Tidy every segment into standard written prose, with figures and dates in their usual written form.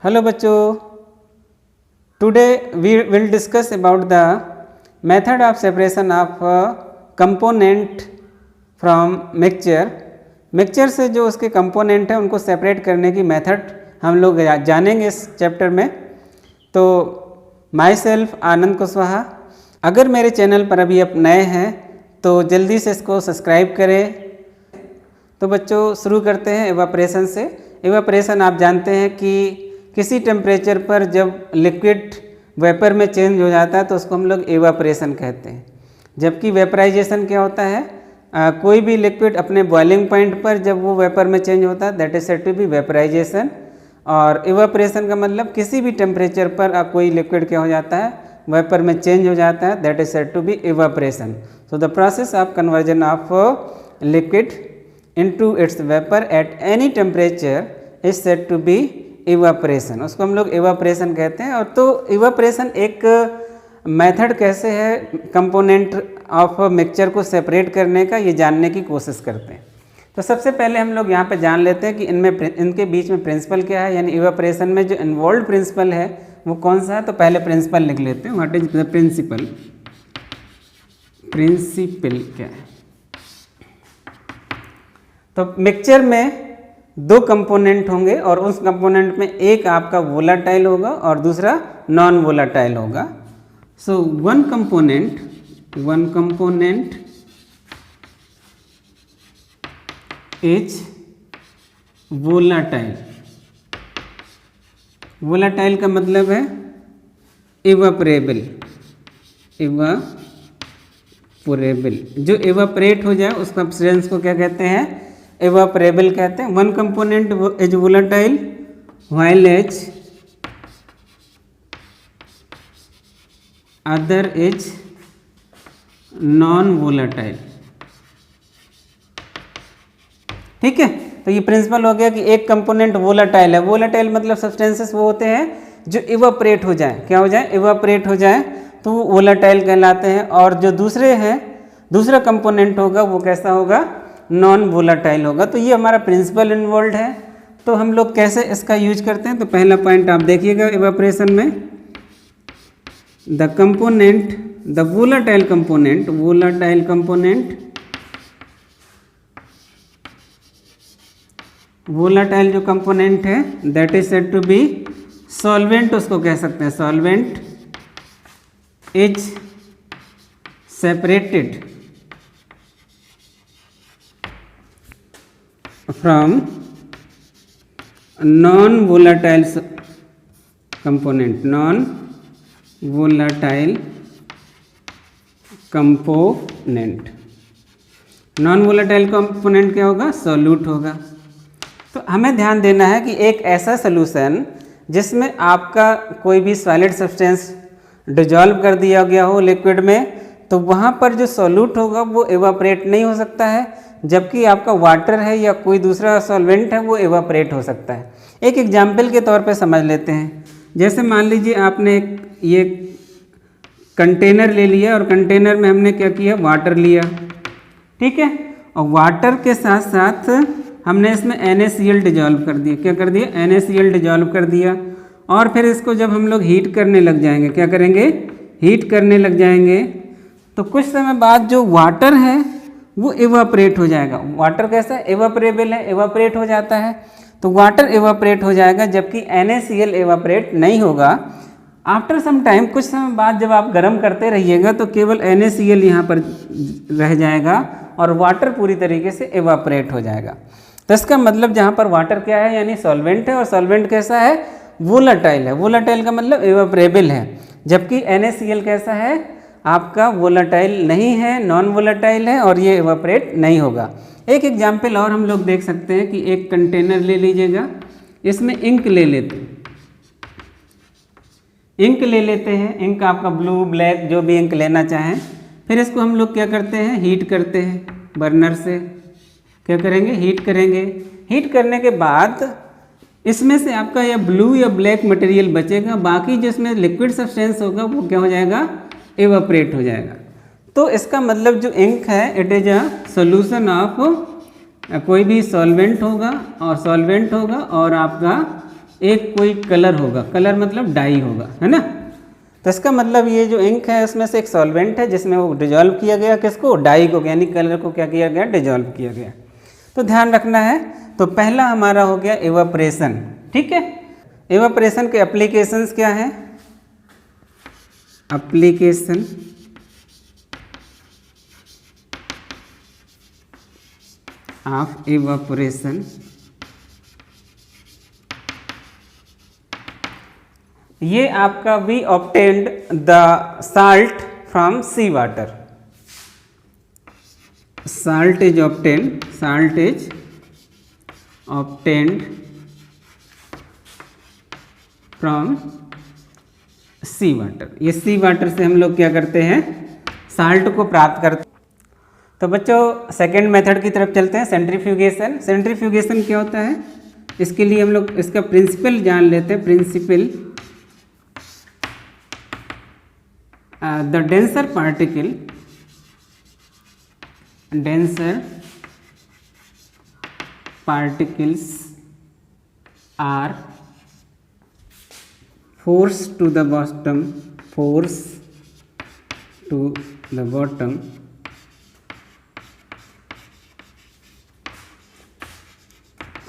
Hello बच्चों, today we will discuss about the method of separation of component from mixture. Mixture से जो उसके component हैं उनको सेपरेट करने की मेथड हम लोग जानेंगे इस चैप्टर में। तो माई सेल्फ आनंद कुशवाहा। अगर मेरे चैनल पर अभी आप नए हैं तो जल्दी से इसको सब्सक्राइब करें। तो बच्चों शुरू करते हैं एवापरेशन से। एवापरेशन आप जानते हैं कि किसी टेम्परेचर पर जब लिक्विड वेपर में चेंज हो जाता है तो उसको हम लोग एवापरेशन कहते हैं। जबकि वेपराइजेशन क्या होता है, कोई भी लिक्विड अपने बॉइलिंग पॉइंट पर जब वो वेपर में चेंज होता है that is said to be vaporisation. और एवापरेशन का मतलब किसी भी टेम्परेचर पर कोई लिक्विड क्या हो जाता है, वेपर में चेंज हो जाता है, that is said to be evaporation. So the process of conversion of liquid into its vapour at any temperature is said to be evaporation. उसको हम लोग इवापरेशन कहते हैं। और तो इवापरेशन एक मेथड कैसे है कंपोनेंट ऑफ मिक्सचर को सेपरेट करने का, ये जानने की कोशिश करते हैं। तो सबसे पहले हम लोग यहाँ पे जान लेते हैं कि इनके बीच में प्रिंसिपल क्या है, यानी इवापरेशन में जो इन्वॉल्व प्रिंसिपल है वो कौन सा है। तो पहले प्रिंसिपल लिख लेते हैं। What is the principle. Principle क्या है, तो मिक्सचर में दो कंपोनेंट होंगे और उस कंपोनेंट में एक आपका वोलाटाइल होगा और दूसरा नॉन वोलाटाइल होगा। So one component is volatile. Volatile का मतलब है इवापरेबल। जो इवापरेट हो जाए उस सब्सटेंस को क्या कहते हैं, इवापरेबल कहते हैं। One component is volatile while as other is non volatile. ठीक है, तो ये प्रिंसिपल हो गया कि एक कंपोनेंट वोलाटाइल है। वोलाटाइल मतलब सब्सटेंसेस वो होते हैं जो इवापरेट हो जाए, क्या हो जाए, इवापरेट हो जाए, तो वो वोलाटाइल कहलाते हैं। और जो दूसरा कंपोनेंट होगा वो कैसा होगा, नॉन वोलाटाइल होगा। तो ये हमारा प्रिंसिपल इन्वॉल्व है। तो हम लोग कैसे इसका यूज करते हैं, तो पहला पॉइंट आप देखिएगा इवापरेशन में, the component, the volatile component volatile जो कंपोनेंट है that is said to be solvent. उसको कह सकते हैं solvent is separated from non-volatile component, non-volatile component क्या होगा, सॉल्यूट होगा। तो हमें ध्यान देना है कि एक ऐसा सॉल्यूशन जिसमें आपका कोई भी सॉलिड सब्सटेंस डिजॉल्व कर दिया गया हो लिक्विड में, तो वहाँ पर जो सॉल्यूट होगा वो इवापरेट नहीं हो सकता है, जबकि आपका वाटर है या कोई दूसरा सॉल्वेंट है वो इवापरेट हो सकता है। एक एग्जाम्पल के तौर पे समझ लेते हैं। जैसे मान लीजिए आपने ये कंटेनर ले लिया और कंटेनर में हमने क्या किया, वाटर लिया, ठीक है, और वाटर के साथ साथ हमने इसमें NaCl डिजॉल्व कर दिया। क्या कर दिया, NaCl डिजॉल्व कर दिया। और फिर इसको जब हम लोग हीट करने लग जाएंगे, क्या करेंगे, हीट करने लग जाएंगे, तो कुछ समय बाद जो वाटर है वो इवापरेट हो जाएगा। वाटर कैसा है, इवापरेबल है, इवापरेट हो जाता है। तो वाटर इवापरेट हो जाएगा जबकि NaCl इवापरेट नहीं होगा। आफ्टर सम टाइम, कुछ समय बाद जब आप गर्म करते रहिएगा तो केवल NaCl यहाँ पर रह जाएगा और वाटर पूरी तरीके से इवापरेट हो जाएगा। तो इसका मतलब जहाँ पर वाटर क्या है, यानी सॉल्वेंट है, और सॉल्वेंट कैसा है, वोलाटाइल है। वोलाटाइल का मतलब इवापरेबल है, जबकि NaCl कैसा है, आपका वोलाटाइल नहीं है, नॉन वोलाटाइल है और ये इवापरेट नहीं होगा। एक एग्जाम्पल और हम लोग देख सकते हैं कि एक कंटेनर ले लीजिएगा, इसमें इंक ले लेते हैं। इंक आपका ब्लू, ब्लैक, जो भी इंक लेना चाहें। फिर इसको हम लोग क्या करते हैं, हीट करते हैं बर्नर से। क्या करेंगे, हीट करेंगे। हीट करने के बाद इसमें से आपका या ब्लू या ब्लैक मटेरियल बचेगा, बाकी जिसमें लिक्विड सब्सटेंस होगा वो क्या हो जाएगा, इवापरेट हो जाएगा। तो इसका मतलब जो इंक है it is a solution of कोई भी सॉल्वेंट होगा और आपका एक कोई कलर होगा, कलर मतलब डाई होगा, है ना। तो इसका मतलब ये जो इंक है उसमें से एक सॉल्वेंट है जिसमें वो डिजॉल्व किया गया, किसको, डाई को, यानी कलर को क्या किया गया, डिजॉल्व किया गया। तो ध्यान रखना है। तो पहला हमारा हो गया इवापोरेशन, ठीक है। इवापोरेशन के एप्लीकेशंस क्या हैं, एप्लीकेशन ऑफ इवापोरेशन, ये आपका we obtained the salt from sea water, salt is obtained from sea water. ये सी वाटर से हम लोग क्या करते हैं, साल्ट को प्राप्त करते हैं। तो बच्चों सेकेंड मेथड की तरफ चलते हैं, सेंट्रीफ्यूगेशन। सेंट्रीफ्यूगेशन क्या होता है, इसके लिए हम लोग इसका प्रिंसिपल जान लेते हैं। Principle, the denser particles are forced to the bottom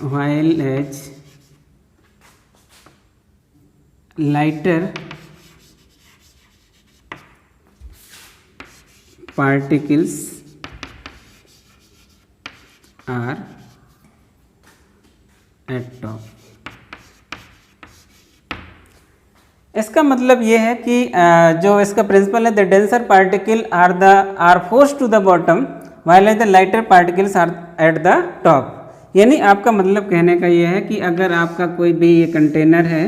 while as lighter particles are at top। इसका मतलब ये है कि जो इसका प्रिंसिपल है, the denser particle are force to the bottom while the lighter particles are at the top. यानी आपका मतलब कहने का ये है कि अगर आपका कोई भी ये कंटेनर है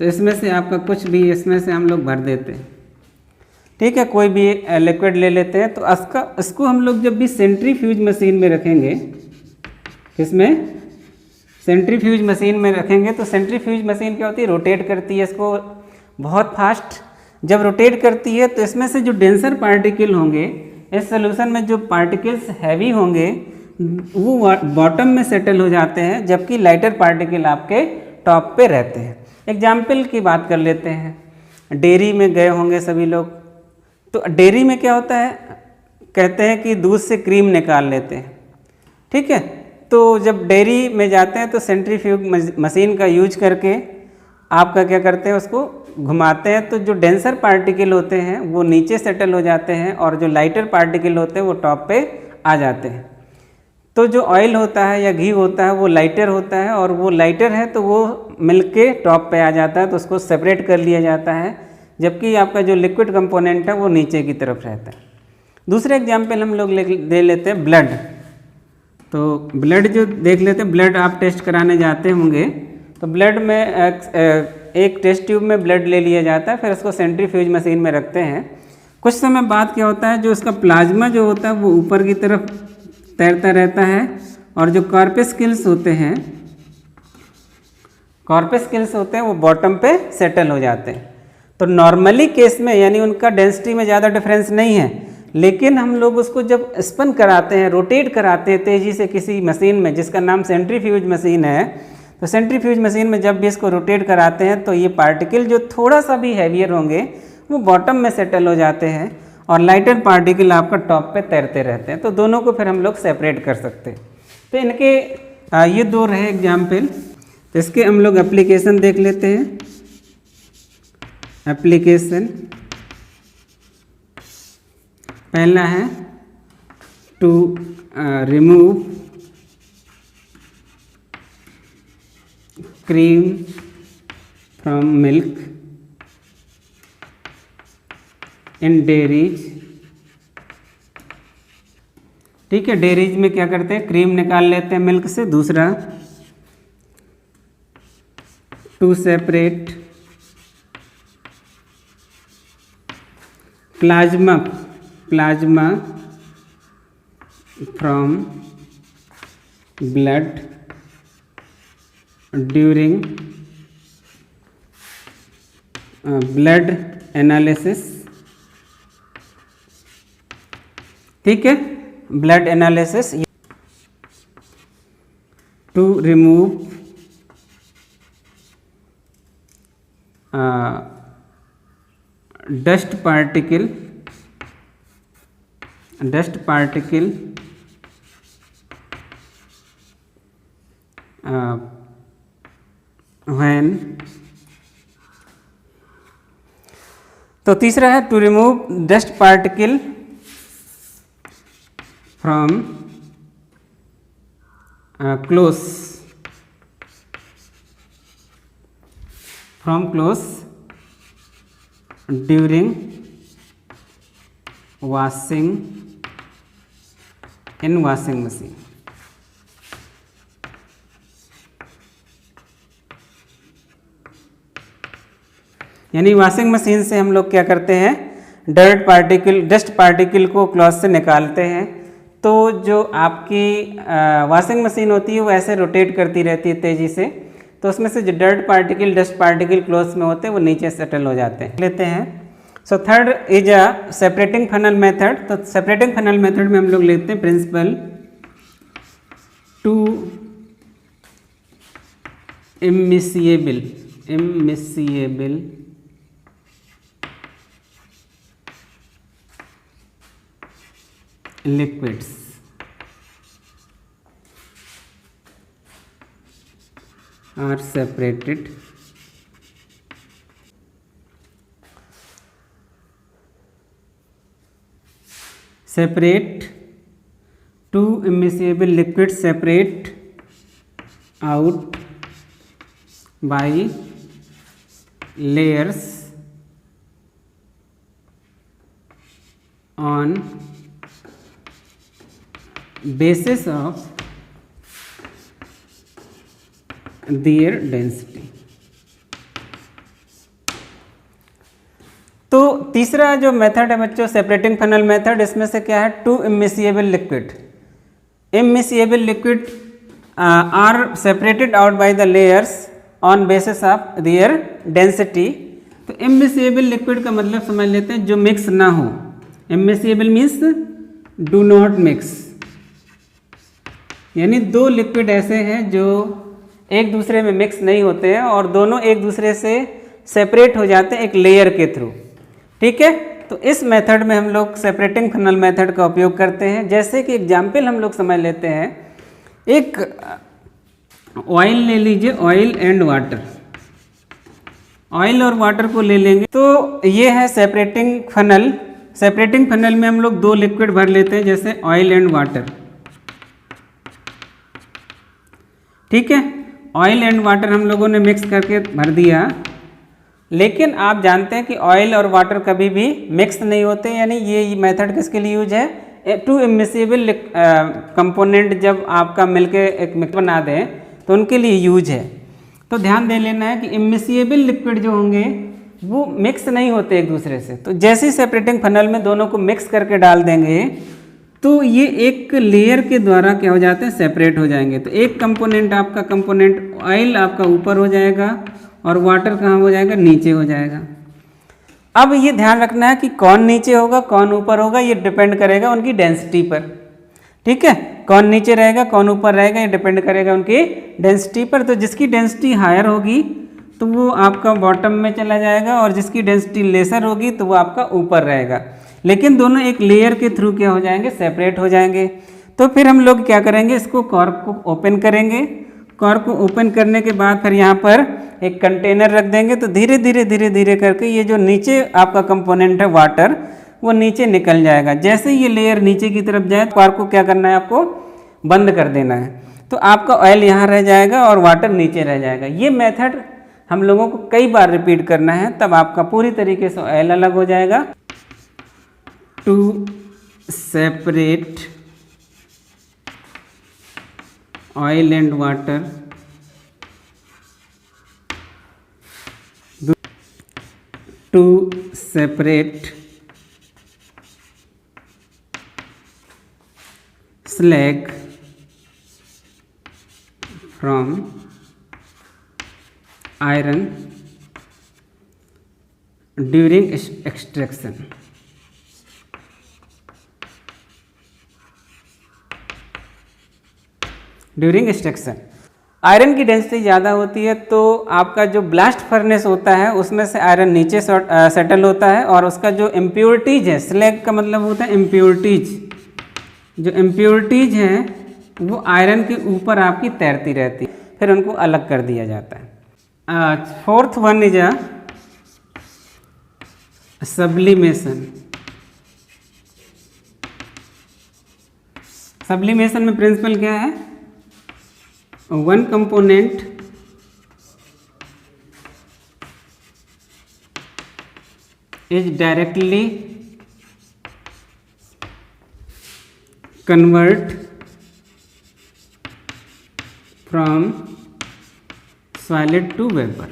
तो इसमें से आपका कुछ भी इसमें से हम लोग भर देते हैं, ठीक है, कोई भी लिक्विड ले लेते हैं। तो इसको हम लोग जब भी सेंट्रीफ्यूज मशीन में रखेंगे, किसमें, सेंट्रीफ्यूज मशीन में रखेंगे, तो सेंट्रीफ्यूज मशीन क्या होती है, रोटेट करती है इसको बहुत फास्ट। जब रोटेट करती है तो इसमें से जो डेंसर पार्टिकल होंगे, इस सोल्यूशन में जो पार्टिकल्स हैवी होंगे वो बॉटम में सेटल हो जाते हैं, जबकि लाइटर पार्टिकल आपके टॉप पे रहते हैं। एग्जाम्पल की बात कर लेते हैं, डेयरी में गए होंगे सभी लोग, तो डेयरी में क्या होता है, कहते हैं कि दूध से क्रीम निकाल लेते हैं, ठीक है। तो जब डेयरी में जाते हैं तो सेंट्रीफ्यूज मशीन का यूज करके आपका क्या करते हैं, उसको घुमाते हैं, तो जो डेंसर पार्टिकल होते हैं वो नीचे सेटल हो जाते हैं और जो लाइटर पार्टिकल होते हैं वो टॉप पे आ जाते हैं। तो जो ऑयल होता है या घी होता है वो लाइटर होता है, और वो लाइटर है तो वो मिलके टॉप पे आ जाता है, तो उसको सेपरेट कर लिया जाता है, जबकि आपका जो लिक्विड कंपोनेंट है वो नीचे की तरफ रहता है। दूसरे एग्जाम्पल हम लोग दे लेते हैं, ब्लड। तो ब्लड जो देख लेते हैं, ब्लड आप टेस्ट कराने जाते होंगे, तो ब्लड में एक टेस्ट ट्यूब में ब्लड ले लिया जाता है, फिर उसको सेंट्रीफ्यूज मशीन में रखते हैं। कुछ समय बाद क्या होता है, जो उसका प्लाज्मा जो होता है वो ऊपर की तरफ तैरता रहता है, और जो कॉर्पस्किल्स होते हैं वो बॉटम पे सेटल हो जाते हैं। तो नॉर्मली केस में यानी उनका डेंसिटी में ज़्यादा डिफरेंस नहीं है, लेकिन हम लोग उसको जब स्पिन कराते हैं, रोटेट कराते हैं तेज़ी से किसी मशीन में जिसका नाम सेंट्रीफ्यूज मशीन है, तो सेंट्रीफ्यूज मशीन में जब भी इसको रोटेट कराते हैं तो ये पार्टिकल जो थोड़ा सा भी हैवियर होंगे वो बॉटम में सेटल हो जाते हैं, और लाइटर पार्टिकल आपका टॉप पे तैरते रहते हैं। तो दोनों को फिर हम लोग सेपरेट कर सकते हैं। तो इनके ये दो रहे एग्जाम्पल। तो इसके हम लोग एप्लीकेशन देख लेते हैं। एप्लीकेशन पहला है to remove cream from milk in dairies, ठीक है। डेयरीज में क्या करते हैं, क्रीम निकाल लेते हैं मिल्क से। दूसरा, to separate plasma from blood during blood analysis, ठीक है, blood analysis. To remove dust particle when, तो तीसरा है to remove dust particle from clothes during washing in washing machine। यानी वॉशिंग मशीन से हम लोग क्या करते हैं, डस्ट पार्टिकल को क्लॉथ से निकालते हैं। तो जो आपकी वॉशिंग मशीन होती है वो ऐसे रोटेट करती रहती है तेज़ी से, तो उसमें से जो डस्ट पार्टिकल क्लॉथ में होते हैं वो नीचे सेटल हो जाते हैं। लेते हैं so third is a separating funnel method. तो सेपरेटिंग फनल मेथड में हम लोग लेते हैं principle two immiscible liquids are separated two immiscible liquids separate out by layers on basis of their density। तो तीसरा जो मेथड है बच्चों सेपरेटिंग फनल मेथड, इसमें से क्या है, two immiscible liquid are separated out by the layers on basis of their density. तो इमिसिएबल लिक्विड का मतलब समझ लेते हैं जो मिक्स ना हो। इमिसिएबल मीन्स डू नॉट मिक्स, यानी दो लिक्विड ऐसे हैं जो एक दूसरे में मिक्स नहीं होते हैं और दोनों एक दूसरे से सेपरेट हो जाते हैं एक लेयर के थ्रू। ठीक है, तो इस मेथड में हम लोग सेपरेटिंग फनल मेथड का उपयोग करते हैं। जैसे कि एग्जाम्पल हम लोग समझ लेते हैं, एक ऑयल ले लीजिए, ऑयल एंड वाटर, ऑयल और वाटर को ले लेंगे। तो ये है सेपरेटिंग फनल। सेपरेटिंग फनल में हम लोग दो लिक्विड भर लेते हैं, जैसे ऑयल एंड वाटर। ठीक है, ऑयल एंड वाटर हम लोगों ने मिक्स करके भर दिया, लेकिन आप जानते हैं कि ऑयल और वाटर कभी भी मिक्स नहीं होते। यानी ये मेथड किसके लिए यूज है, टू इमिसिबल कंपोनेंट जब आपका मिलके एक मिक्स बना दें तो उनके लिए यूज है। तो ध्यान दे लेना है कि इमिसिबल लिक्विड जो होंगे वो मिक्स नहीं होते एक दूसरे से। तो जैसे ही सेपरेटिंग फनल में दोनों को मिक्स करके डाल देंगे तो ये एक लेयर के द्वारा क्या हो जाते हैं, सेपरेट हो जाएंगे। तो एक कंपोनेंट आपका कंपोनेंट ऑयल आपका ऊपर हो जाएगा और वाटर कहाँ हो जाएगा, नीचे हो जाएगा। अब ये ध्यान रखना है कि कौन नीचे होगा कौन ऊपर होगा, ये डिपेंड करेगा उनकी डेंसिटी पर। ठीक है, कौन नीचे रहेगा कौन ऊपर रहेगा ये डिपेंड करेगा उनकी डेंसिटी पर। तो जिसकी डेंसिटी हायर होगी तो वो आपका बॉटम में चला जाएगा और जिसकी डेंसिटी लेसर होगी तो वो आपका ऊपर रहेगा, लेकिन दोनों एक लेयर के थ्रू क्या हो जाएंगे, सेपरेट हो जाएंगे। तो फिर हम लोग क्या करेंगे, इसको कॉर्क को ओपन करेंगे। कॉर्क को ओपन करने के बाद फिर यहाँ पर एक कंटेनर रख देंगे। तो धीरे धीरे करके ये जो नीचे आपका कंपोनेंट है वाटर, वो नीचे निकल जाएगा। जैसे ही ये लेयर नीचे की तरफ जाए तो कॉर्क को क्या करना है, आपको बंद कर देना है। तो आपका ऑयल यहाँ रह जाएगा और वाटर नीचे रह जाएगा। ये मेथड हम लोगों को कई बार रिपीट करना है, तब आपका पूरी तरीके से ऑयल अलग हो जाएगा। To separate oil and water, to separate slag from iron during extraction। During extraction iron की डेंसिटी ज़्यादा होती है तो आपका जो ब्लास्ट फर्नेस होता है उसमें से आयरन नीचे सेटल होता है और उसका जो इम्प्योरिटीज है, स्लैग का मतलब होता है इम्प्योरिटीज, जो इम्प्योरिटीज हैं वो आयरन के ऊपर आपकी तैरती रहती है, फिर उनको अलग कर दिया जाता है। Fourth one is sublimation. Sublimation में प्रिंसिपल क्या है? One component is directly convert from solid to vapor।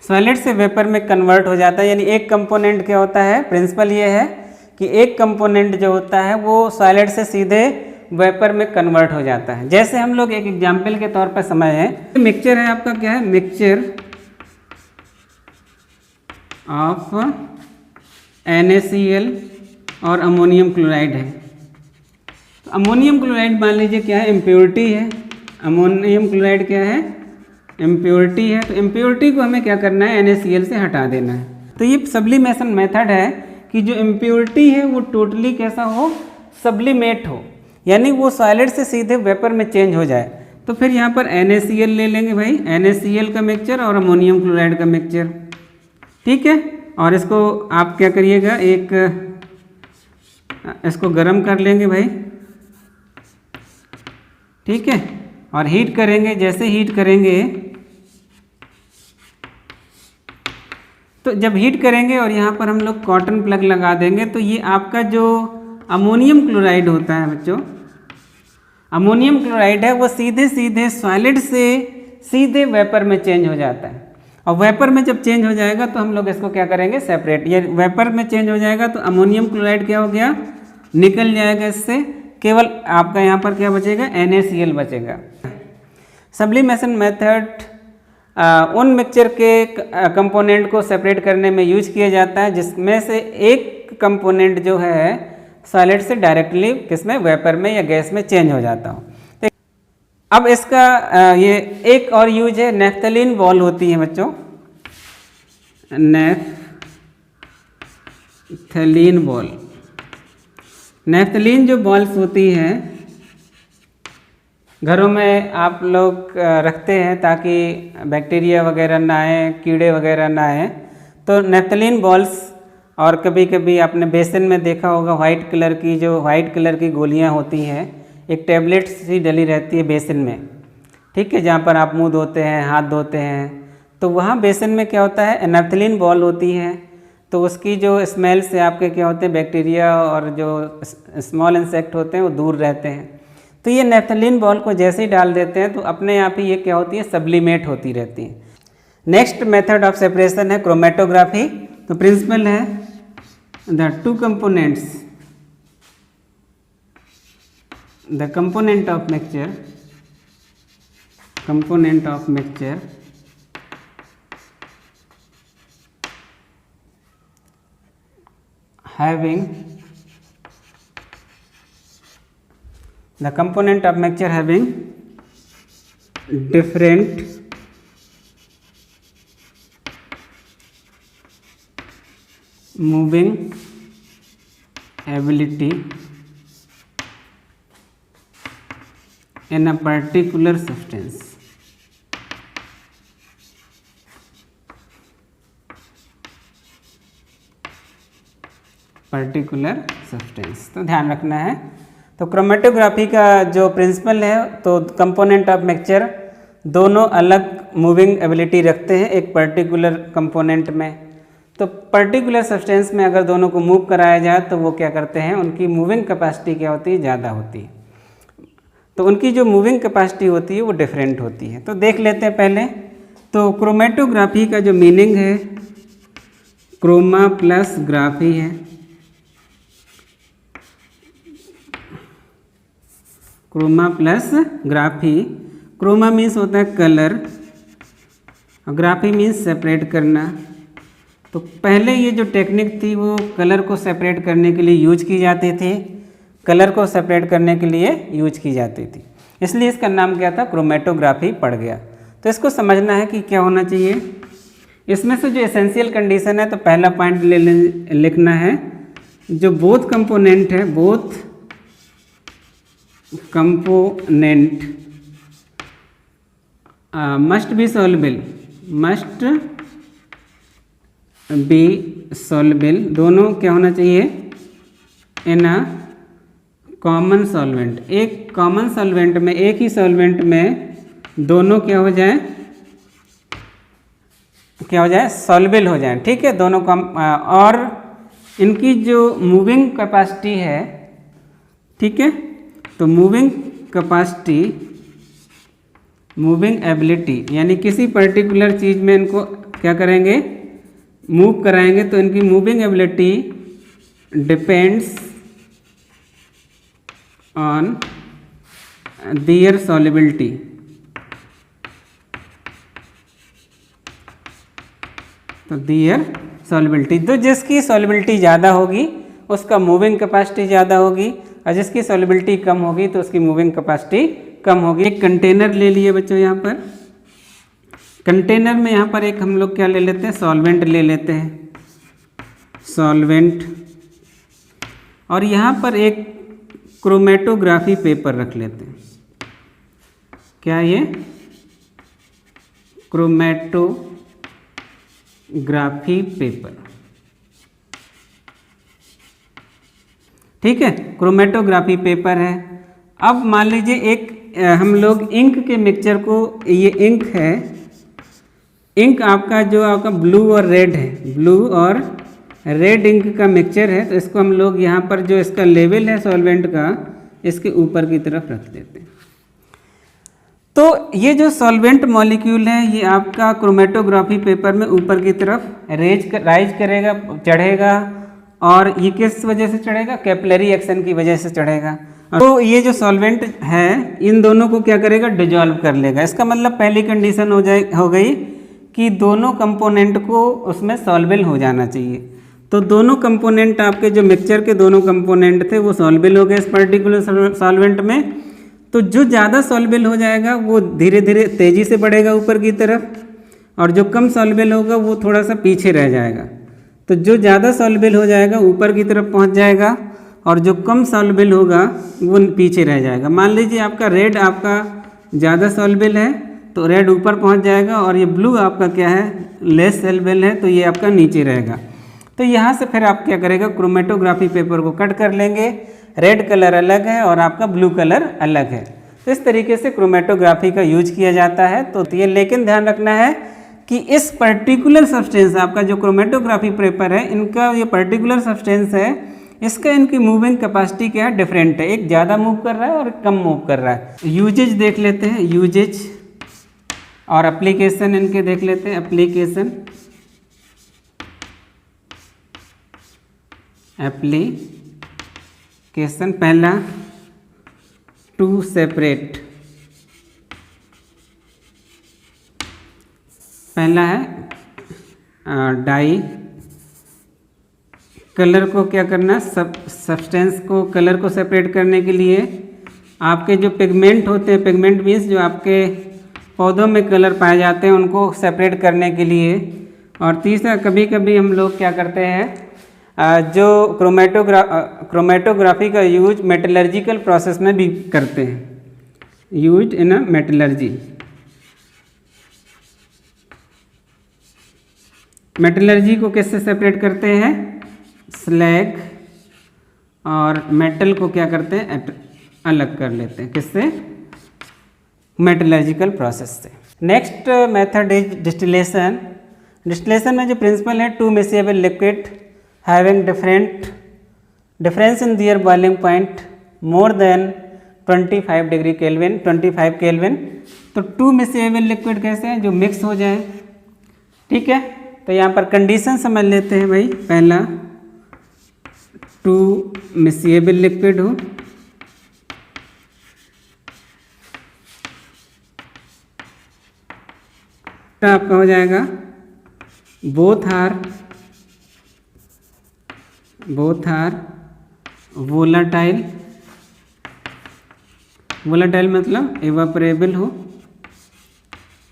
Solid से वेपर में कन्वर्ट हो जाता है, यानी एक कंपोनेंट क्या होता है, प्रिंसिपल ये है कि एक कंपोनेंट जो होता है वो सॉलिड से सीधे वेपर में कन्वर्ट हो जाता है। जैसे हम लोग एक एग्जांपल के तौर पर समझें, मिक्सचर है आपका, क्या है, मिक्सचर ऑफ NaCl और अमोनियम क्लोराइड है। तो अमोनियम क्लोराइड मान लीजिए क्या है, इम्प्योरिटी है। अमोनियम क्लोराइड क्या है, इम्प्योरिटी है। तो इम्प्योरिटी को हमें क्या करना है, NaCl से हटा देना है। तो ये सब्लिमेशन मेथड है कि जो इम्प्योरिटी है वो टोटली कैसा हो, सब्लिमेट हो, यानी वो सॉलिड से सीधे वेपर में चेंज हो जाए। तो फिर यहाँ पर NaCl ले लेंगे भाई, NaCl का मिक्सचर और अमोनियम क्लोराइड का मिक्सचर, ठीक है। और इसको आप क्या करिएगा, इसको गर्म कर लेंगे भाई, ठीक है, और हीट करेंगे। जैसे हीट करेंगे तो जब हीट करेंगे और यहाँ पर हम लोग कॉटन प्लग लगा देंगे तो ये आपका जो अमोनियम क्लोराइड होता है बच्चों, अमोनियम क्लोराइड है वो सीधे सीधे सॉलिड से सीधे वेपर में चेंज हो जाता है। और वेपर में जब चेंज हो जाएगा तो हम लोग इसको क्या करेंगे, सेपरेट। ये वेपर में चेंज हो जाएगा तो अमोनियम क्लोराइड क्या हो गया, निकल जाएगा इससे, केवल आपका यहाँ पर क्या बचेगा, NaCl बचेगा। सब्लिमेशन मेथड उन मिक्सचर के कंपोनेंट को सेपरेट करने में यूज किया जाता है जिसमें से एक कंपोनेंट जो है सॉलिड से डायरेक्टली किसमें, वेपर में या गैस में चेंज हो जाता हो। तो अब इसका ये एक और यूज है, नेफ्थलीन बॉल होती है बच्चों, नेफ्थलीन बॉल। नेफ्थलीन जो बॉल्स होती हैं घरों में आप लोग रखते हैं ताकि बैक्टीरिया वगैरह ना आए, कीड़े वगैरह ना आए। तो नेफ्थलीन बॉल्स, और कभी कभी आपने बेसन में देखा होगा वाइट कलर की गोलियां होती हैं, एक टैबलेट सी डली रहती है बेसन में, ठीक है, जहाँ पर आप मुंह धोते हैं, हाथ धोते हैं, तो वहाँ बेसन में क्या होता है, नेफ्थलीन बॉल होती है। तो उसकी जो स्मेल से आपके क्या होते हैं, बैक्टीरिया और जो स्मॉल इंसेक्ट होते हैं वो दूर रहते हैं। तो ये नेफ्थलीन बॉल को जैसे ही डाल देते हैं तो अपने आप ही ये क्या होती है, सब्लिमेट होती रहती है। नेक्स्ट मेथड ऑफ सेपरेशन है क्रोमेटोग्राफी। तो प्रिंसिपल है the two components, the component of mixture having the component of mixture having different moving ability in a particular substance। तो ध्यान रखना है। तो क्रोमेटोग्राफी का जो प्रिंसिपल है, तो कंपोनेंट ऑफ मिक्सचर दोनों अलग मूविंग एबिलिटी रखते हैं एक पर्टिकुलर कंपोनेंट में। तो पर्टिकुलर सब्सटेंस में अगर दोनों को मूव कराया जाए तो वो क्या करते हैं, उनकी मूविंग कैपेसिटी क्या होती है, ज़्यादा होती है। तो उनकी जो मूविंग कैपेसिटी होती है वो डिफरेंट होती है। तो देख लेते हैं पहले। तो क्रोमेटोग्राफी का जो मीनिंग है, क्रोमा प्लस ग्राफी है। Chroma plus graphy, chroma means होता है कलर और ग्राफी मीन्स सेपरेट करना। तो पहले ये जो टेक्निक थी वो कलर को सेपरेट करने के लिए यूज की जाती थी। कलर को सेपरेट करने के लिए यूज की जाती थी, इसलिए इसका नाम क्या था, क्रोमेटोग्राफी पड़ गया। तो इसको समझना है कि क्या होना चाहिए। इसमें से जो एसेंशियल कंडीशन है, तो पहला पॉइंट लिखना है, जो बोथ कंपोनेंट है, both component must be solvable, must be solvable, दोनों क्या होना चाहिए, इन अ कॉमन सॉल्वेंट, एक कॉमन सॉल्वेंट में, एक ही सॉल्वेंट में दोनों क्या हो जाए, सॉल्वेबल हो जाए, ठीक है, दोनों और इनकी जो मूविंग कैपेसिटी है, ठीक है, तो मूविंग कैपेसिटी, मूविंग एबिलिटी, यानी किसी पर्टिकुलर चीज़ में इनको क्या करेंगे, मूव कराएंगे, तो इनकी moving ability depends on their solubility, तो देयर सॉल्युबिलिटी, तो जिसकी सॉल्युबिलिटी ज़्यादा होगी उसका मूविंग कैपेसिटी ज़्यादा होगी, और जिसकी सॉल्युबिलिटी कम होगी तो उसकी मूविंग कैपेसिटी कम होगी। एक कंटेनर ले लिए बच्चों, यहाँ पर कंटेनर में यहाँ पर एक हम लोग क्या ले लेते हैं, सॉल्वेंट ले लेते हैं, सॉल्वेंट, और यहाँ पर एक क्रोमेटोग्राफी पेपर रख लेते हैं। क्या ये क्रोमेटोग्राफी पेपर, ठीक है, क्रोमेटोग्राफी पेपर है। अब मान लीजिए एक हम लोग इंक के मिक्सचर को, ये इंक है, इंक आपका जो आपका ब्लू और रेड है, ब्लू और रेड इंक का मिक्सचर है, तो इसको हम लोग यहाँ पर जो इसका लेवल है सॉल्वेंट का, इसके ऊपर की तरफ रख देते हैं। तो ये जो सॉल्वेंट मॉलिक्यूल है, ये आपका क्रोमेटोग्राफी पेपर में ऊपर की तरफ राइज करेगा, चढ़ेगा, और ये किस वजह से चढ़ेगा, कैपिलरी एक्शन की वजह से चढ़ेगा। तो ये जो सॉल्वेंट है, इन दोनों को क्या करेगा, डिजॉल्व कर लेगा। इसका मतलब पहली कंडीशन हो गई कि दोनों कंपोनेंट को उसमें सॉल्वेबल हो जाना चाहिए। तो दोनों कंपोनेंट आपके जो मिक्सचर के दोनों कंपोनेंट थे वो सॉल्वेबल हो गए इस पर्टिकुलर सॉल्वेंट में। तो जो ज़्यादा सॉल्वेबल हो जाएगा वो धीरे धीरे तेज़ी से बढ़ेगा ऊपर की तरफ, और जो कम सॉल्वेबल होगा वो थोड़ा सा पीछे रह जाएगा। तो जो ज़्यादा सॉल्वेबल हो जाएगा ऊपर की तरफ पहुंच जाएगा, और जो कम सॉल्वेबल होगा वो पीछे रह जाएगा। मान लीजिए आपका रेड आपका ज़्यादा सॉल्वेबल है तो रेड ऊपर पहुंच जाएगा, और ये ब्लू आपका क्या है, लेस सॉल्वेबल है, तो ये आपका नीचे रहेगा। तो यहाँ से फिर आप क्या करेगा, क्रोमेटोग्राफी पेपर को कट कर लेंगे, रेड कलर अलग है और आपका ब्लू कलर अलग है। तो इस तरीके से क्रोमेटोग्राफी का यूज किया जाता है। तो ये लेकिन ध्यान रखना है कि इस पर्टिकुलर सब्सटेंस, आपका जो क्रोमेटोग्राफी पेपर है, इनका ये पर्टिकुलर सब्सटेंस है, इसका इनकी मूविंग कैपेसिटी क्या है, डिफरेंट है, एक ज़्यादा मूव कर रहा है और कम मूव कर रहा है। यूजेज देख लेते हैं, यूजेज और एप्लीकेशन इनके देख लेते हैं। एप्लीकेशन, एप्लीकेशन पहला, टू सेपरेट, पहला है डाई, कलर को क्या करना, सब्सटेंस को, कलर को सेपरेट करने के लिए आपके जो पिगमेंट होते हैं, पिगमेंट मीन्स जो आपके पौधों में कलर पाए जाते हैं, उनको सेपरेट करने के लिए। और तीसरा, कभी कभी हम लोग क्या करते हैं, जो क्रोमेटोग्राफी का यूज मेटलर्जिकल प्रोसेस में भी करते हैं, use in a metallurgy. Metallurgy को किससे सेपरेट करते हैं, स्लैग, और मेटल को क्या करते हैं, अलग कर लेते हैं, किससे, मेटलर्जिकल प्रोसेस से। Next method is distillation. Distillation में जो प्रिंसिपल है, two miscible liquid having difference in their boiling point more than 25 degree kelvin, 25 kelvin. तो टू मिक्सेबल लिक्विड कैसे हैं, जो मिक्स हो जाए, ठीक है। तो यहाँ पर कंडीशन समझ लेते हैं भाई। पहला, टू मिक्सेबल लिक्विड हो, तो आपका हो जाएगा बोथ आर वोलाटाइल वोलेटाइल मतलब इवापोरेबल हो,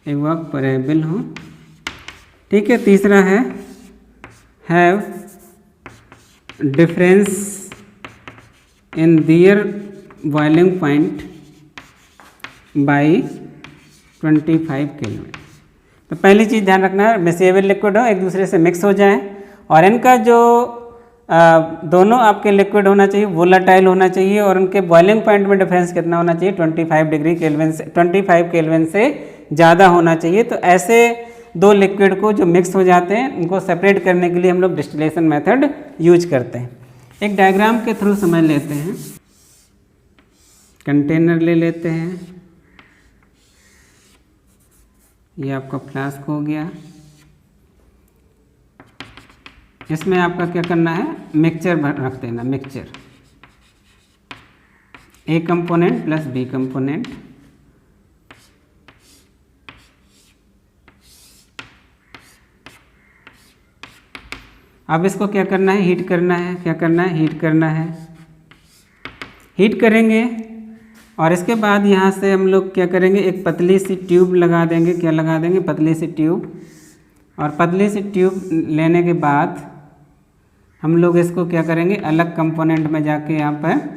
इवापोरेबल हो। ठीक है, तीसरा है have difference in their boiling point by 25 kelvin. तो पहली चीज़ ध्यान रखना है, मिक्सेबल लिक्विड हो, एक दूसरे से मिक्स हो जाए और इनका जो दोनों आपके लिक्विड होना चाहिए वोलाटाइल होना चाहिए और उनके बॉइलिंग पॉइंट में डिफरेंस कितना होना चाहिए 25 डिग्री केल्विन से 25 केल्विन से ज़्यादा होना चाहिए। तो ऐसे दो लिक्विड को जो मिक्स हो जाते हैं उनको सेपरेट करने के लिए हम लोग डिस्टिलेशन मेथड यूज करते हैं। एक डायग्राम के थ्रू समझ लेते हैं। कंटेनर ले लेते हैं, ये आपका फ्लास्क हो गया, इसमें आपका क्या करना है, मिक्सचर रख देना, mixture A component plus B component. अब इसको क्या करना है, हीट करना है, क्या करना है, हीट करना है। हीट करेंगे और इसके बाद यहाँ से हम लोग क्या करेंगे, एक पतली सी ट्यूब लगा देंगे। क्या लगा देंगे, पतली सी ट्यूब। और पतली सी ट्यूब लेने के बाद हम लोग इसको क्या करेंगे, अलग कंपोनेंट में जाके यहाँ पर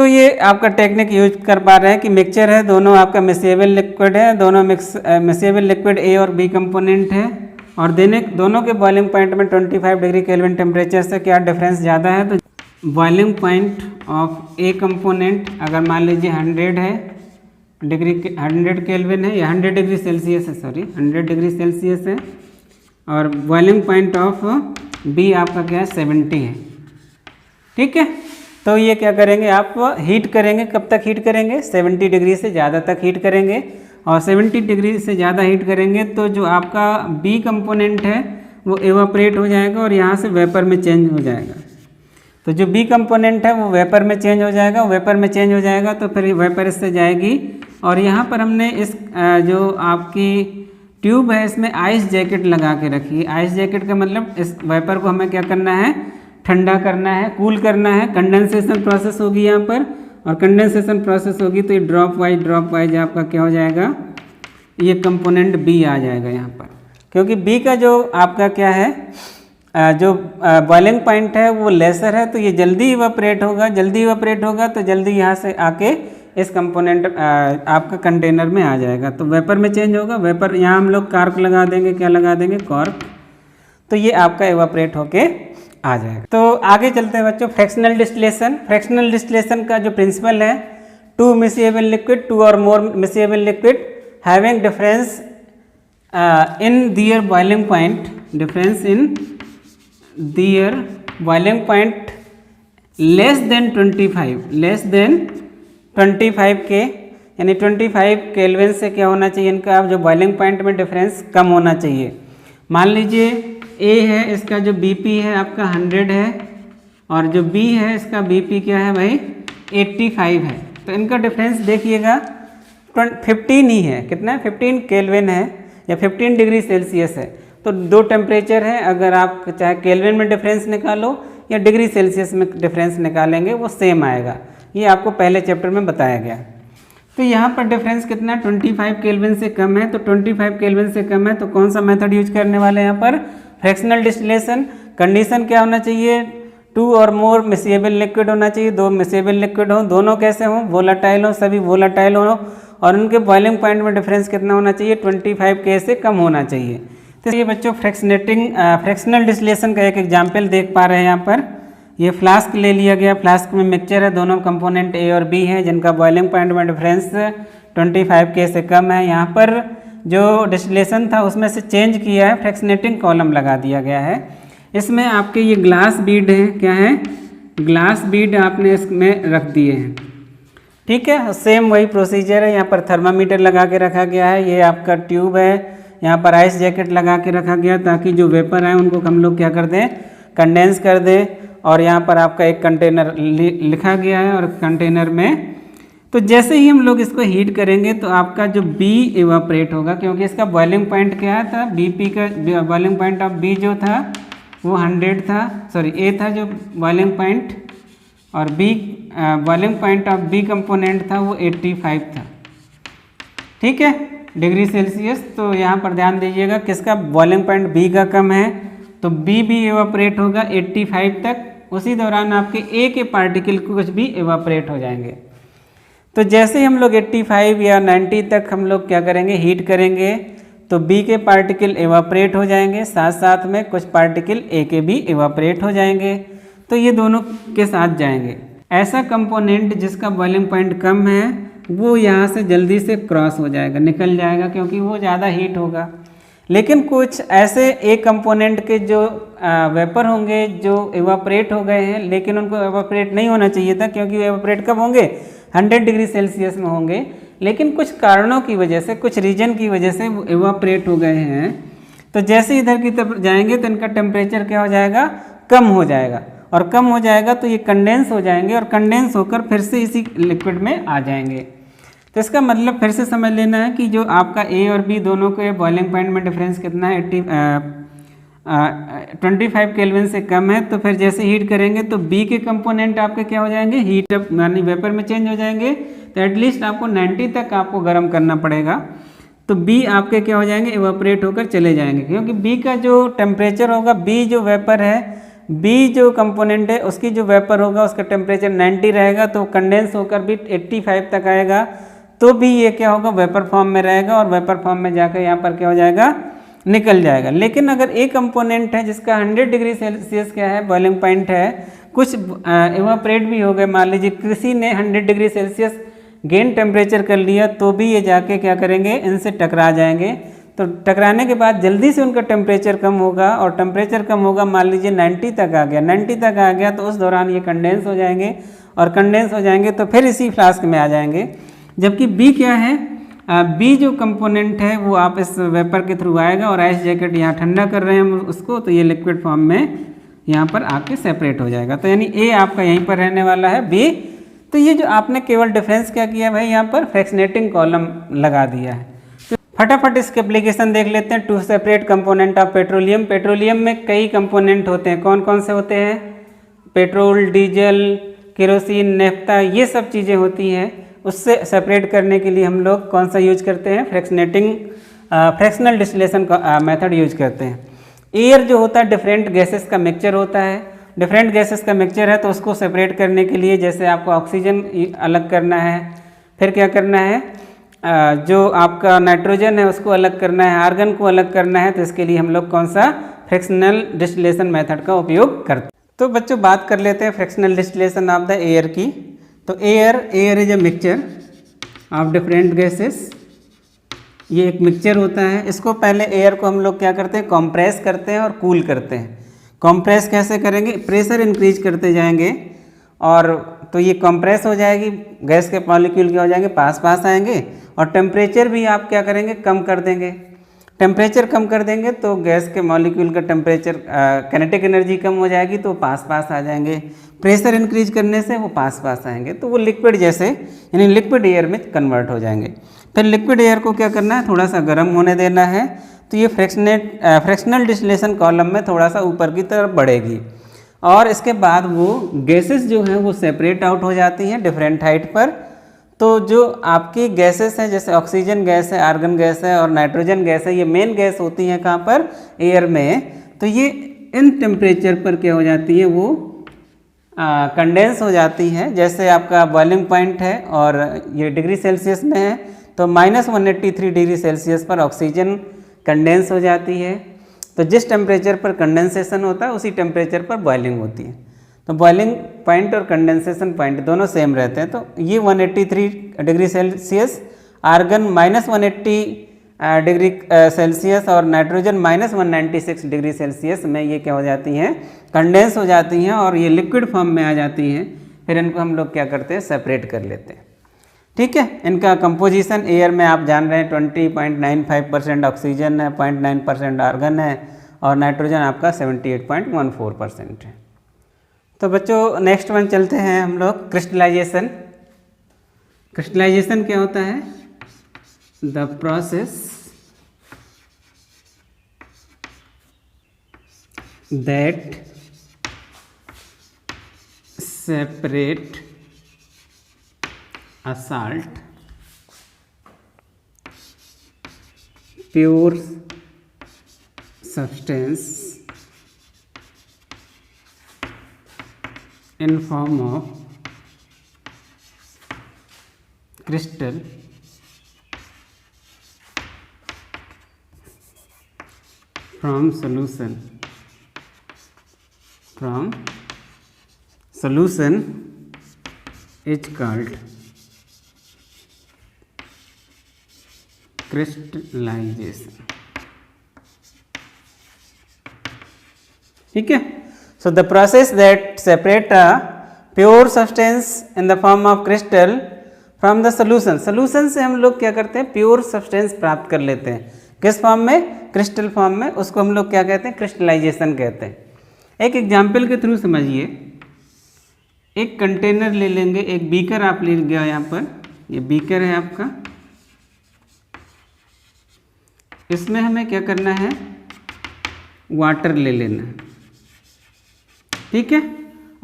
ये आपका टेक्निक यूज कर पा रहे हैं कि मिक्सचर है, दोनों आपका मिक्सेबल लिक्विड है, दोनों मिक्सेबल लिक्विड ए और बी कंपोनेंट है और दोनों के बॉइलिंग पॉइंट में 25 डिग्री केल्विन टेम्परेचर से क्या डिफरेंस ज़्यादा है। तो boiling point of A component अगर मान लीजिए 100 है डिग्री, 100 केल्विन है या 100 डिग्री सेल्सियस है, सॉरी 100 डिग्री सेल्सियस है और बॉइलिंग पॉइंट ऑफ बी आपका क्या है 70 है। ठीक है, तो ये क्या करेंगे, आप हीट करेंगे। कब तक हीट करेंगे, 70 डिग्री से ज़्यादा तक हीट करेंगे और 70 डिग्री से ज़्यादा हीट करेंगे तो जो आपका बी कंपोनेंट है वो एवापोरेट हो जाएगा और यहाँ से वेपर में चेंज हो जाएगा। तो जो बी कंपोनेंट है वो वेपर में चेंज हो जाएगा, वेपर में चेंज हो जाएगा तो फिर वेपर इससे जाएगी और यहाँ पर हमने इस जो आपकी ट्यूब है इसमें आइस जैकेट लगा के रखी है। आइस जैकेट का मतलब इस वेपर को हमें क्या करना है, ठंडा करना है, कूल करना है। कंडेंसेशन प्रोसेस होगी यहाँ पर और कंडेंसेशन प्रोसेस होगी तो ये ड्रॉप वाइज आपका क्या हो जाएगा, ये कंपोनेंट बी आ जाएगा यहाँ पर। क्योंकि बी का जो आपका क्या है, जो बॉइलिंग पॉइंट है वो लेसर है तो ये जल्दी इवापोरेट होगा, जल्दी इवापोरेट होगा तो जल्दी यहाँ से आके इस कंपोनेंट आपका कंटेनर में आ जाएगा तो वेपर में चेंज होगा। वेपर यहाँ हम लोग कॉर्क लगा देंगे, क्या लगा देंगे, कॉर्क। तो ये आपका इवापोरेट होके आ जाएगा। तो आगे चलते हैं बच्चों, फ्रैक्शनल डिस्टिलेशन। फ्रैक्शनल डिस्टिलेशन का जो प्रिंसिपल है, 2 मिक्सेबल लिक्विड, 2 और more miscible liquid having difference in their boiling point, difference in their boiling point less than 25 K, यानी 25 केल्विन से क्या होना चाहिए इनका, जो बॉइलिंग पॉइंट में डिफरेंस कम होना चाहिए। मान लीजिए ए है, इसका जो बीपी है आपका 100 है और जो बी है इसका बीपी क्या है भाई 85 है। तो इनका डिफरेंस देखिएगा 15 ही है, कितना है 15 केल्विन है या 15 डिग्री सेल्सियस है। तो दो टेम्परेचर है, अगर आप चाहे केल्विन में डिफरेंस निकालो या डिग्री सेल्सियस में डिफरेंस निकालेंगे वो सेम आएगा। ये आपको पहले चैप्टर में बताया गया। तो यहाँ पर डिफरेंस कितना है, 25 केल्विन से कम है। तो 25 केल्विन से कम है तो कौन सा मेथड यूज करने वाले हैं यहाँ पर, फ्रैक्शनल डिस्टिलेशन। कंडीशन क्या होना चाहिए, 2 और मोर मिक्सेबल लिक्विड होना चाहिए, 2 मिक्सेबल लिक्विड हो, दोनों कैसे हों, वोलाटाइल हो, सभी वोलाटाइल हो और उनके बॉइलिंग पॉइंट में डिफरेंस कितना होना चाहिए, 25 के से कम होना चाहिए। तो ये बच्चों फ्रैक्शनल डिस्टिलेशन का एक एग्जाम्पल देख पा रहे हैं यहाँ पर। ये फ्लास्क ले लिया गया, फ्लास्क में मिक्सचर है, दोनों कंपोनेंट ए और बी हैं जिनका बॉइलिंग पॉइंट में डिफरेंस 25 के से कम है। यहाँ पर जो डिस्टिलेशन था उसमें से चेंज किया है, फ्रैक्शनेटिंग कॉलम लगा दिया गया है। इसमें आपके ये ग्लास बीड हैं, क्या है, ग्लास बीड आपने इसमें रख दिए हैं। ठीक है, सेम वही प्रोसीजर है। यहाँ पर थर्मामीटर लगा के रखा गया है, ये आपका ट्यूब है, यहाँ पर आइस जैकेट लगा के रखा गया ताकि जो वेपर आए उनको हम लोग क्या कर दें, कंडेंस कर दें। और यहाँ पर आपका एक कंटेनर लिखा गया है और कंटेनर में तो जैसे ही हम लोग इसको हीट करेंगे तो आपका जो बी इवापोरेट होगा, क्योंकि इसका बॉइलिंग पॉइंट क्या था, बीपी का बॉइलिंग पॉइंट ऑफ बी जो था वो 100 था, सॉरी ए था जो बॉइलिंग पॉइंट और B boiling point of B component था वो 85 था, ठीक है, डिग्री सेल्सियस। तो यहाँ पर ध्यान दीजिएगा किसका बॉइलिंग पॉइंट बी का कम है, तो बी भी एवापोरेट होगा 85 तक। उसी दौरान आपके ए के पार्टिकल कुछ भी एवापोरेट हो जाएंगे। तो जैसे ही हम लोग 85 या 90 तक हम लोग क्या करेंगे, हीट करेंगे, तो बी के पार्टिकल एवापोरेट हो जाएंगे, साथ साथ में कुछ पार्टिकल ए के भी एवापोरेट हो जाएंगे। तो ये दोनों के साथ जाएंगे। ऐसा कंपोनेंट जिसका बॉइलिंग पॉइंट कम है वो यहाँ से जल्दी से क्रॉस हो जाएगा, निकल जाएगा, क्योंकि वो ज़्यादा हीट होगा। लेकिन कुछ ऐसे एक कंपोनेंट के जो वेपर होंगे जो एवापोरेट हो गए हैं, लेकिन उनको एवापोरेट नहीं होना चाहिए था, क्योंकि एवापोरेट कब होंगे, 100 डिग्री सेल्सियस में होंगे, लेकिन कुछ कारणों की वजह से, कुछ रीजन की वजह से वो एवापोरेट हो गए हैं। तो जैसे इधर की तरफ जाएंगे तो इनका टेम्परेचर क्या हो जाएगा, कम हो जाएगा, और कम हो जाएगा तो ये कंडेंस हो जाएंगे, और कंडेंस होकर फिर से इसी लिक्विड में आ जाएंगे। तो इसका मतलब फिर से समझ लेना है कि जो आपका ए और बी दोनों के बॉइलिंग पॉइंट में डिफरेंस कितना है, 25 केल्विन से कम है। तो फिर जैसे हीट करेंगे तो बी के कंपोनेंट आपके क्या हो जाएंगे, हीट अप यानी वेपर में चेंज हो जाएंगे। तो एटलीस्ट आपको 90 तक आपको गर्म करना पड़ेगा। तो बी आपके क्या हो जाएंगे, इवापोरेट होकर चले जाएंगे, क्योंकि बी का जो टेम्परेचर होगा, बी जो वेपर है, बी जो कंपोनेंट है उसकी जो वेपर होगा उसका टेम्परेचर 90 रहेगा, तो कंडेंस होकर भी 85 तक आएगा। तो भी ये क्या होगा, वेपर फॉर्म में रहेगा, और वेपर फॉर्म में जाकर यहाँ पर क्या हो जाएगा, निकल जाएगा। लेकिन अगर एक कंपोनेंट है जिसका 100 डिग्री सेल्सियस क्या है, बॉइलिंग पॉइंट है, कुछ इवापोरेट भी हो गए, मान लीजिए किसी ने 100 डिग्री सेल्सियस गेन टेम्परेचर कर लिया, तो भी ये जाके क्या करेंगे, इनसे टकरा जाएंगे। तो टकराने के बाद जल्दी से उनका टेम्परेचर कम होगा, और टेम्परेचर कम होगा, मान लीजिए 90 तक आ गया, 90 तक आ गया, तो उस दौरान ये कंडेंस हो जाएंगे, और कंडेंस हो जाएंगे तो फिर इसी फ्लास्क में आ जाएंगे। जबकि बी क्या है, बी जो कंपोनेंट है वो आप इस वेपर के थ्रू आएगा, और आइस जैकेट यहाँ ठंडा कर रहे हैं हम उसको, तो ये लिक्विड फॉर्म में यहाँ पर आके सेपरेट हो जाएगा। तो यानी ए आपका यहीं पर रहने वाला है, बी। तो ये जो आपने केवल डिफरेंस क्या किया भाई, यहाँ पर फ्रैक्शनेटिंग कॉलम लगा दिया है। तो फटाफट इसके एप्लीकेशन देख लेते हैं। To separate component of petroleum. Petroleum में कई कंपोनेंट होते हैं, कौन कौन से होते हैं, पेट्रोल, डीजल, केरोसिन, नेफ्ता, ये सब चीज़ें होती हैं। उससे सेपरेट करने के लिए हम लोग कौन सा यूज करते हैं, फ्रैक्शनल डिस्टिलेशन का मेथड यूज करते हैं। एयर जो होता है डिफरेंट गैसेस का मिक्सचर होता है, डिफरेंट गैसेस का मिक्सचर है, तो उसको सेपरेट करने के लिए जैसे आपको ऑक्सीजन अलग करना है, फिर क्या करना है, जो आपका नाइट्रोजन है उसको अलग करना है, आर्गन को अलग करना है, तो इसके लिए हम लोग कौन सा फ्रैक्शनल डिस्टिलेशन मेथड का उपयोग करते हैं। तो बच्चों बात कर लेते हैं fractional distillation of the air की। तो air is a mixture of different gases. ये एक मिक्सचर होता है। इसको पहले एयर को हम लोग क्या करते हैं, कंप्रेस करते हैं और कूल करते हैं। कंप्रेस कैसे करेंगे, प्रेशर इंक्रीज करते जाएंगे, और तो ये कंप्रेस हो जाएगी, गैस के मॉलिक्यूल क्या हो जाएंगे, पास पास आएंगे, और टेम्परेचर भी आप क्या करेंगे, कम कर देंगे। टेम्परेचर कम कर देंगे तो गैस के मॉलिक्यूल का टेम्परेचर, काइनेटिक एनर्जी कम हो जाएगी, तो पास पास आ जाएंगे। प्रेशर इंक्रीज करने से वो पास पास आएंगे, तो वो लिक्विड जैसे यानी लिक्विड एयर में कन्वर्ट हो जाएंगे। फिर लिक्विड एयर को क्या करना है, थोड़ा सा गर्म होने देना है, तो ये फ्रैक्शनल डिस्टिलेशन कॉलम में थोड़ा सा ऊपर की तरफ बढ़ेगी, और इसके बाद वो गैसेस जो हैं वो सेपरेट आउट हो जाती हैं डिफरेंट हाइट पर। तो जो आपकी गैसेस हैं, जैसे ऑक्सीजन गैस है, आर्गन गैस है, और नाइट्रोजन गैस है, ये मेन गैस होती हैं कहाँ पर, एयर में। तो ये इन टेम्परेचर पर क्या हो जाती है, वो कंडेंस हो जाती है। जैसे आपका बॉइलिंग पॉइंट है और ये डिग्री सेल्सियस में है, तो -183 डिग्री सेल्सियस पर ऑक्सीजन कंडेंस हो जाती है। तो जिस टेम्परेचर पर कंडेंसेशन होता है उसी टेम्परेचर पर बॉइलिंग होती है। तो बॉइलिंग पॉइंट और कंडेंसेशन पॉइंट दोनों सेम रहते हैं। तो ये 183 degree Celsius, argon -180 degree Celsius, और नाइट्रोजन -196 डिग्री सेल्सियस में ये क्या हो जाती हैं, कंडेंस हो जाती हैं, और ये लिक्विड फॉर्म में आ जाती हैं। फिर इनको हम लोग क्या करते हैं, सेपरेट कर लेते हैं। ठीक है, इनका कंपोजिशन एयर में आप जान रहे हैं 20.95% ऑक्सीजन है, 0.9% आर्गन है, और नाइट्रोजन आपका 78.14% है। तो बच्चों नेक्स्ट वन चलते हैं हम लोग, क्रिस्टलाइजेशन। क्रिस्टलाइजेशन क्या होता है, the process that separate a salt pure substance in form of crystal from solution is called crystallization. ठीक है. So the process that separate a pure substance in the form of crystal from the solution से हम लोग क्या करते हैं, pure substance प्राप्त कर लेते हैं. किस फॉर्म में, क्रिस्टल फॉर्म में. उसको हम लोग क्या कहते हैं, क्रिस्टलाइजेशन कहते हैं. एक एग्जाम्पल के थ्रू समझिए. एक कंटेनर ले लेंगे, एक बीकर आप ले गया यहाँ पर, ये बीकर है आपका. इसमें हमें क्या करना है, वाटर ले लेना है. ठीक है.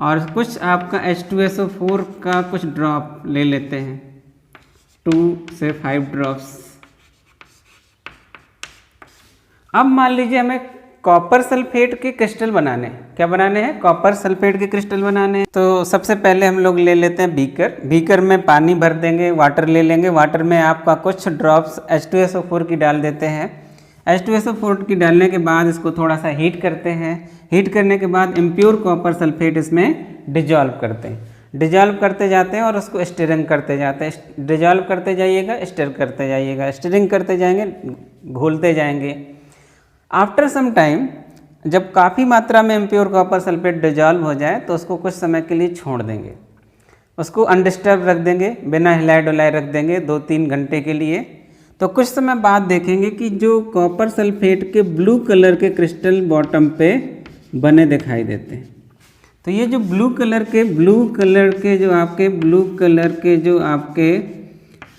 और कुछ आपका H2SO4 का कुछ ड्रॉप ले लेते हैं, 2 से 5 ड्रॉप्स. अब मान लीजिए हमें कॉपर सल्फेट के क्रिस्टल बनाने हैं. क्या बनाने हैं, कॉपर सल्फेट के क्रिस्टल बनाने हैं. तो सबसे पहले हम लोग ले लेते हैं बीकर. बीकर में पानी भर देंगे, वाटर ले लेंगे. वाटर में आपका कुछ ड्रॉप्स H2SO4 की डाल देते हैं. H2SO4 की डालने के बाद इसको थोड़ा सा हीट करते हैं. हीट करने के बाद इम्प्योर कॉपर सल्फेट इसमें डिजॉल्व करते हैं. डिजॉल्व करते जाते हैं और उसको स्टिरिंग करते जाते हैं. डिजॉल्व करते जाइएगा, स्टिर करते जाइएगा, स्टिरिंग करते जाएंगे, घोलते जाएंगे. आफ्टर सम टाइम जब काफ़ी मात्रा में इम्प्योर कॉपर सल्फेट डिजॉल्व हो जाए तो उसको कुछ समय के लिए छोड़ देंगे. उसको अनडिस्टर्ब रख देंगे, बिना हिलाए डुलाए रख देंगे 2-3 घंटे के लिए. तो कुछ समय बाद देखेंगे कि जो कॉपर सल्फेट के ब्लू कलर के क्रिस्टल बॉटम पे बने दिखाई देते हैं. तो ये जो ब्लू कलर के जो आपके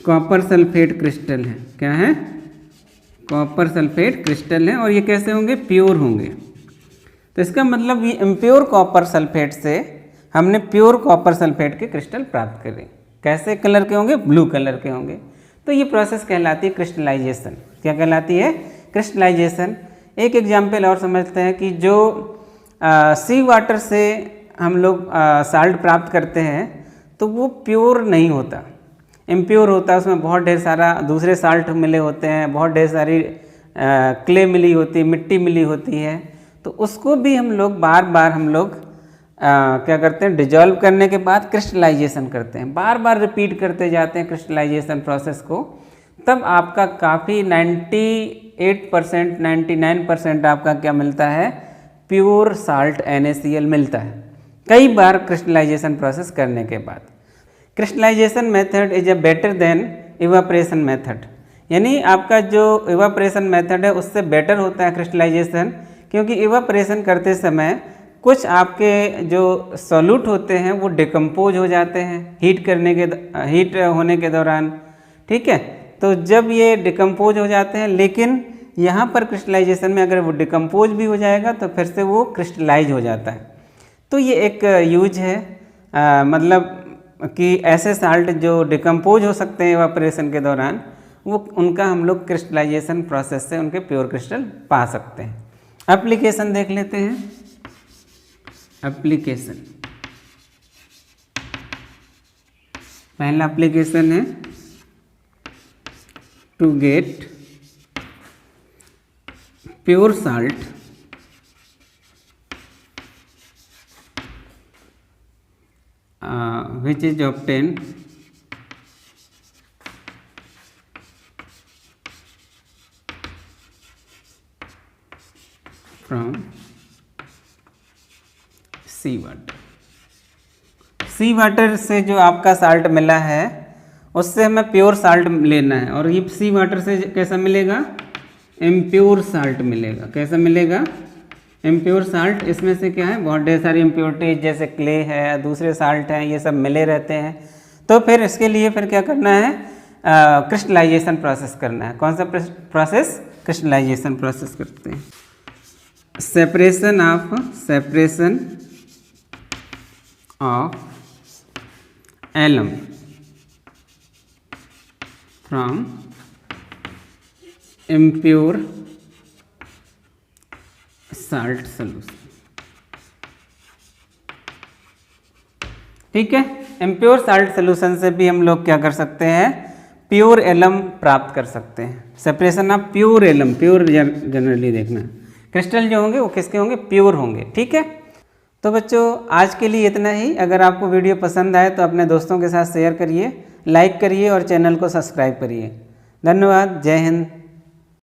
कॉपर सल्फेट क्रिस्टल हैं, क्या है, कॉपर सल्फेट क्रिस्टल हैं. और ये कैसे होंगे, प्योर होंगे. तो इसका मतलब ये इम्प्योर कॉपर सल्फेट से हमने प्योर कॉपर सल्फेट के क्रिस्टल प्राप्त करे. कैसे कलर के होंगे, ब्लू कलर के होंगे. तो ये प्रोसेस कहलाती है क्रिस्टलाइजेशन. क्या कहलाती है, क्रिस्टलाइजेशन. एक एग्जाम्पल और समझते हैं कि जो सी वाटर से हम लोग साल्ट प्राप्त करते हैं तो वो प्योर नहीं होता, इम्प्योर होता है. उसमें बहुत ढेर सारा दूसरे साल्ट मिले होते हैं, बहुत ढेर सारी क्ले मिली होती है, मिट्टी मिली होती है. तो उसको भी हम लोग बार बार क्या करते हैं, डिजॉल्व करने के बाद क्रिस्टलाइजेशन करते हैं. बार बार रिपीट करते जाते हैं क्रिस्टलाइजेशन प्रोसेस को. तब आपका काफ़ी 98% 99% आपका क्या मिलता है, प्योर साल्ट NaCl मिलता है, कई बार क्रिस्टलाइजेशन प्रोसेस करने के बाद. Crystallisation method is a better than evaporation method. यानी आपका जो इवापरेशन मेथड है उससे बेटर होता है क्रिस्टलाइजेशन, क्योंकि इवापरेशन करते समय कुछ आपके जो सॉल्यूट होते हैं वो डिकम्पोज हो जाते हैं हीट होने के दौरान. ठीक है. तो जब ये डिकम्पोज हो जाते हैं, लेकिन यहाँ पर क्रिस्टलाइजेशन में अगर वो डिकम्पोज भी हो जाएगा तो फिर से वो क्रिस्टलाइज हो जाता है. तो ये एक यूज है, मतलब कि ऐसे साल्ट जो डिकम्पोज हो सकते हैं इवापरेशन के दौरान, वो उनका हम लोग क्रिस्टलाइजेशन प्रोसेस से उनके प्योर क्रिस्टल पा सकते हैं. एप्लीकेशन देख लेते हैं. एप्लीकेशन, पहला एप्लीकेशन है to get pure salt which is obtained from sea water. Sea water से जो आपका साल्ट मिला है उससे हमें प्योर साल्ट लेना है. और ये सी वाटर से कैसा मिलेगा, इम्प्योर साल्ट मिलेगा. कैसा मिलेगा, इम्प्योर साल्ट. इसमें से क्या है, बहुत ढेर सारी इम्प्योरिटीज जैसे क्ले है, दूसरे साल्ट हैं, ये सब मिले रहते हैं. तो फिर इसके लिए फिर क्या करना है, क्रिस्टलाइजेशन प्रोसेस करना है. कौन सा प्रोसेस, क्रिस्टलाइजेशन प्रोसेस करते हैं. Separation of alum from impure salt solution। ठीक है, impure salt solution से भी हम लोग क्या कर सकते हैं, प्योर एलम प्राप्त कर सकते हैं। Separation of pure alum, pure generally देखना, क्रिस्टल जो होंगे वो किसके होंगे, प्योर होंगे। ठीक है, तो बच्चों आज के लिए इतना ही। अगर आपको वीडियो पसंद आए तो अपने दोस्तों के साथ शेयर करिए, लाइक करिए और चैनल को सब्सक्राइब करिए। धन्यवाद, जय हिंद।